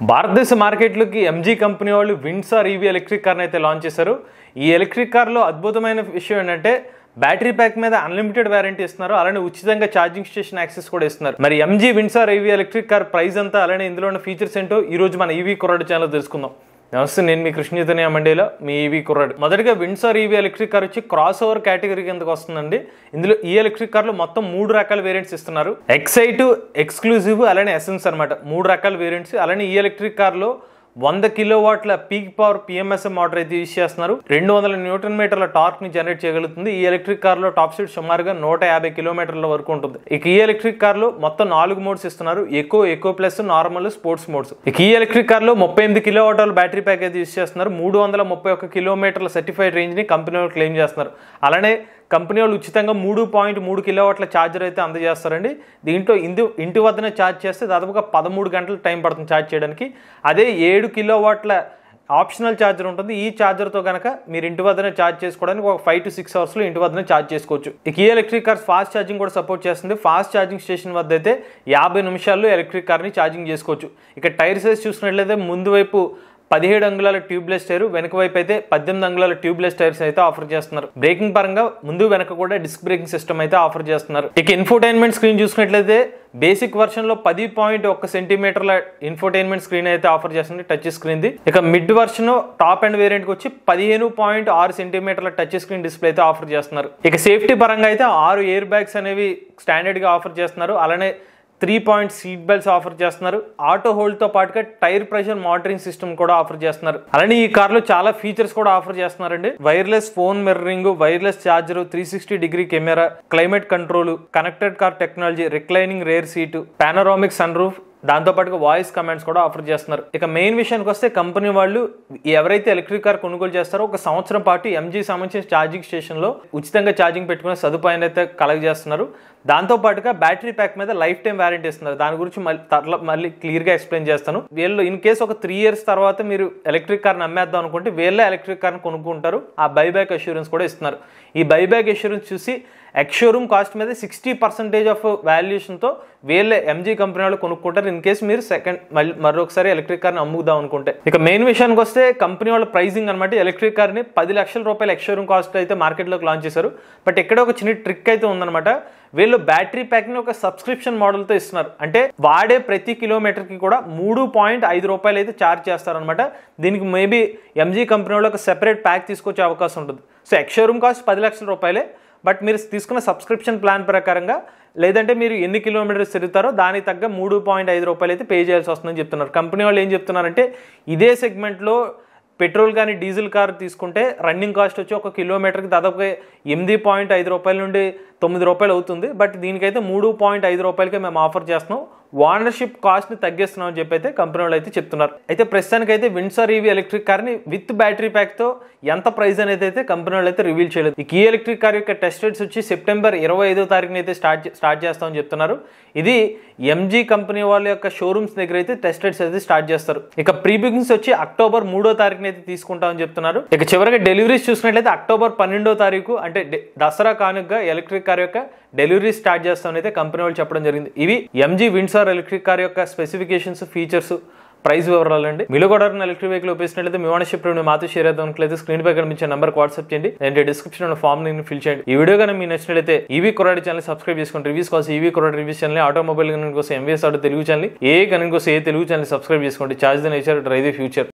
భారతదేశ మార్కెట్లోకి MG company వాళ్ళు విండ్సర్ ఈవీ ఎలక్ట్రిక్ కార్ని అయితే లాంచ్ చేశారు. ఈ ఎలక్ట్రిక్ కార్లో అద్భుతమైన విషయం ఏంటంటే బ్యాటరీ ప్యాక్ మీద అన్లిమిటెడ్ వారంటీ ఇస్తున్నారు, అలానే ఉచితంగా ఛార్జింగ్ స్టేషన్ యాక్సెస్ కూడా ఇస్తున్నారు. మరి MG Windsor EV electric car price అంతా, అలానే ఇందులో ఉన్న ఫీచర్స్ ఏంటో ఈ రోజు మన ఈవీ కుర్రాడు ఛానల్ తెలుసుకుందాం. నమస్తే, నేను మీ కృష్ణ చైతన్య మండేలో మీ ఈవీ కుర్రాడు. మొదటిగా విండ్సర్ ఈవీ ఎలక్ట్రిక్ కార్ వచ్చి క్రాస్ ఓవర్ కేటగిరీ కిందకు వస్తుందండి. ఇందులో ఈ ఎలక్ట్రిక్ కార్లో మొత్తం 3 రకాల వేరియంట్స్ ఇస్తున్నారు. ఎక్సైట్, ఎక్స్క్లూజివ్, అలానే ఎసెన్స్ అనమాట. 3 రకాల వేరియంట్స్. అలానే ఈ ఎలక్ట్రిక్ కార్లో 100 కిలోవాట్ల పీక్ పవర్ పిఎంఎస్ఎం మోటార్ అయితే యూజ్ చేస్తున్నారు. 200 న్యూటన్ మీటర్ల టార్క్ ని జనరేట్ చేయగలుగుతుంది. ఈ ఎలక్ట్రిక్ కార్ లో టాప్ స్పీడ్ సుమారుగా 150 కిలోమీటర్ల వరకు ఉంటుంది. ఇక ఈ ఎలక్ట్రిక్ కార్ లో మొత్తం 4 మోడ్స్ ఇస్తున్నారు. Eco plus, normal, sports modes. ఇక ఈ ఎలక్ట్రిక్ కార్ లో 38 కిలోవాట్ల బ్యాటరీ ప్యాక్ అయితే యూజ్ చేస్తున్నారు. 331 కిలోమీటర్ల సర్టిఫైడ్ రేంజ్ ని కంపెనీ వాళ్ళు క్లెయిమ్ చేస్తున్నారు. అలానే కంపెనీ వాళ్ళు ఉచితంగా 3.3 కిలోవాట్ల ఛార్జర్ అయితే అందజేస్తారండి. దీంట్లో ఇంటి వద్దనే ఛార్జ్ చేస్తే దాదాపుగా 13 గంటల టైం పడుతుంది ఛార్జ్ చేయడానికి. అదే 7 కిలోవాట్ల ఆప్షనల్ ఛార్జర్ ఉంటుంది. ఈ ఛార్జర్తో కనుక మీరు ఇంటి వద్దనే ఛార్జ్ చేసుకోవడానికి ఒక 5 to 6 అవర్స్లో ఇంటి వద్దనే ఛార్జ్ చేసుకోవచ్చు. ఇక ఈ ఎలక్ట్రిక్ కార్స్ ఫాస్ట్ ఛార్జింగ్ కూడా సపోర్ట్ చేస్తుంది. ఫాస్ట్ ఛార్జింగ్ స్టేషన్ వద్ద అయితే 50 నిమిషాల్లో ఎలక్ట్రిక్ కార్ని ఛార్జింగ్ చేసుకోవచ్చు. ఇక టైర్ సైజ్ చూసినట్లయితే ముందు వైపు 17 అంగుళాల ట్యూబ్లెస్ టైర్, వెనక వైపు అయితే 18 అంగుళాల ట్యూబ్లెస్ టైర్స్ అయితే ఆఫర్ చేస్తున్నారు. బ్రేకింగ్ పరంగా ముందు వెనక కూడా డిస్క్ బ్రేకింగ్ సిస్టమ్ అయితే ఆఫర్ చేస్తున్నారు. ఇక ఇన్ఫోటైన్మెంట్ స్క్రీన్ చూసినట్లయితే బేసిక్ వర్షన్ లో 10.1 సెంటీమీటర్ల ఇన్ఫోటైన్మెంట్ స్క్రీన్ అయితే ఆఫర్ చేస్తుంది, టచ్ స్క్రీన్ ది. ఇక mid version top and variant కి వచ్చి 15.6 సెంటీమీటర్ల టచ్ స్క్రీన్ డిస్ప్లే అయితే ఆఫర్ చేస్తున్నారు. ఇక సేఫ్టీ పరంగా అయితే 6 ఎయిర్ బ్యాగ్స్ అనేవి స్టాండర్డ్ గా ఆఫర్ చేస్తున్నారు. అలానే 3 పాయింట్ సీట్ బెల్ట్స్ ఆఫర్ చేస్తున్నారు. ఆటో హోల్డ్ తో పాటుగా టైర్ ప్రెషర్ మానిటరింగ్ సిస్టమ్ కూడా ఆఫర్ చేస్తున్నారు. అలానే ఈ కార్ లో చాలా ఫీచర్స్ కూడా ఆఫర్ చేస్తున్నారండి. Wireless phone mirroring, wireless charger, 360 degree camera, climate control, connected car technology, reclining rear seat, panoramic sun roof, దాంతో పాటుగా వాయిస్ కమాండ్స్ కూడా ఆఫర్ చేస్తున్నారు. ఇక మెయిన్ విషయానికి వస్తే కంపెనీ వాళ్ళు ఎవరైతే ఎలక్ట్రిక్ కార్ కొనుగోలు చేస్తారో 1 సంవత్సరం పాటు ఎంజీ సంబంధించిన ఛార్జింగ్ స్టేషన్ లో ఉచితంగా ఛార్జింగ్ పెట్టుకునే సదుపాయాన్ని అయితే కలగజేస్తున్నారు. దాంతో పాటుగా బ్యాటరీ ప్యాక్ మీద లైఫ్ టైం వారంటీ ఇస్తున్నారు. దాని గురించి మళ్ళీ క్లియర్ గా ఎక్స్ప్లెయిన్ చేస్తాను. వీళ్ళు ఇన్ కేసు ఒక 3 years తర్వాత మీరు ఎలక్ట్రిక్ కార్ అమ్మేద్దాం అనుకుంటే వీళ్ళే ఎలక్ట్రిక్ కార్ కొనుక్కుంటారు. ఆ బైబ్యాక్ అష్యూరెన్స్ కూడా ఇస్తున్నారు. ఈ బైబ్యాక్ అష్యూరెన్స్ చూసి ఎక్స్షోరూమ్ కాస్ట్ మీద 60% ఆఫ్ వాల్యుయేషన్తో వీళ్ళే ఎంజీ కంపెనీ వాళ్ళు కొనుక్కుంటారు ఇన్ కేసు మీరు మరొకసారి ఎలక్ట్రిక్ కార్ని అమ్ముదాం అనుకుంటే. ఇక మెయిన్ విషయానికి వస్తే కంపెనీ వాళ్ళ ప్రైజింగ్ అనమాట. ఎలక్ట్రిక్ కార్ని 10 లక్షల రూపాయల ఎక్స్షోరూమ్ కాస్ట్ అయితే మార్కెట్లోకి లాంచ్ చేశారు. బట్ ఇక్కడ ఒక చిన్న ట్రిక్ అయితే ఉందన్నమాట. వీళ్ళు బ్యాటరీ ప్యాక్ ని ఒక సబ్స్క్రిప్షన్ మోడల్ తో ఇస్తున్నారు. అంటే వాడే ప్రతి కిలోమీటర్ కి కూడా 3.5 రూపాయలు అయితే ఛార్జ్ చేస్తారనమాట. దీనికి మేబీ ఎంజీ కంపెనీ వాళ్ళు ఒక సెపరేట్ ప్యాక్ తీసుకొచ్చే అవకాశం ఉంటుంది. సో ఎక్స్షోరూమ్ కాస్ట్ 10 లక్షల రూపాయలే. బట్ మీరు తీసుకున్న సబ్స్క్రిప్షన్ ప్లాన్ ప్రకారంగా, లేదంటే మీరు ఎన్ని కిలోమీటర్స్ తిరుగుతారో దానికి తగ్గ 3.5 రూపాయలు అయితే పే చేయాల్సి వస్తుందని చెప్తున్నారు. కంపెనీ వాళ్ళు ఏం చెప్తున్నారంటే ఇదే సెగ్మెంట్లో పెట్రోల్ కానీ డీజిల్ కార్ తీసుకుంటే రన్నింగ్ కాస్ట్ వచ్చి 1 కిలోమీటర్కి దాదాపుగా 8.5 రూపాయల నుండి 9 రూపాయలు అవుతుంది. బట్ దీనికైతే 3.5 రూపాయలకే మేము ఆఫర్ చేస్తున్నాం. ఓనర్షిప్ కాస్ట్ ని తగ్గిస్తున్నాం అని చెప్పి అయితే కంపెనీ వాళ్ళు అయితే చెప్తున్నారు. అయితే ప్రస్తుతానికి అయితే విండ్సర్ ఈవీ ఎలక్ట్రిక్ కార్ ని విత్ బ్యాటరీ ప్యాక్ తో ఎంత ప్రైస్ అనేది అయితే కంపెనీ వాళ్ళు అయితే రివీల్ చేయలేదు. ఈ ఎలక్ట్రిక్ కార్ యొక్క టెస్ట్ రైడ్స్ వచ్చి సెప్టెంబర్ 25వ తారీఖున అయితే స్టార్ట్ చేస్తామని చెప్తున్నారు. ఇది ఎంజీ కంపెనీ వాళ్ళ యొక్క షోరూమ్స్ దగ్గర అయితే టెస్ట్ రైడ్స్ అయితే స్టార్ట్ చేస్తారు. ఇక ప్రీ బుకింగ్స్ వచ్చి అక్టోబర్ 3వ తారీఖున అయితే తీసుకుంటామని చెప్తున్నారు. ఇక చివరిగా డెలివరీస్ చూసినట్లయితే అక్టోబర్ 12వ తారీఖు అంటే దసరా కానుకగా ఎలక్ట్రిక్ కార్ యొక్క డెలివరీ స్టార్ట్ చేస్తామని అయితే కంపెనీ వాళ్ళు చెప్పడం జరిగింది. ఇవి ఎంజీ విండ్సర్ ఎలక్ట్రిక్ కార్ యొక్క స్పెసిఫికేషన్స్, ఫీచర్స్, ప్రైస్ వివరాలండి. మీలో కూడా ఎలక్ట్రిక్ వెహికల్ ఉపయోగించినట్లయితే మీ ఓనర్షిప్ మాతో షేర్ అవుతున్నట్లయితే స్క్రీన్ పై కనిపించే నెంబర్ వాట్సాప్ చేయండి, లేదంటే డిస్క్రిప్షన్ లో ఫామ్ ని ఫిల్ చేయండి. ఈ వీడియో కానీ మీకు నచ్చినట్లయితే ఈవీ కుర్రాడు ఛానల్ సబ్స్క్రైబ్ చేసుకోండి. రివ్యూస్ కోసం ఈవీ కుర్రాడు రివ్యూస్ ఛానల్, ఆటోమొబైల్ గణన కోసం ఎంవీఎస్ ఆటో తెలుగు ఛానల్, ఏ గణన కోసం ఏ తెలుగు ఛానల్ సబ్స్క్రైబ్ చేసుకోండి. Charge the nature, drive the future.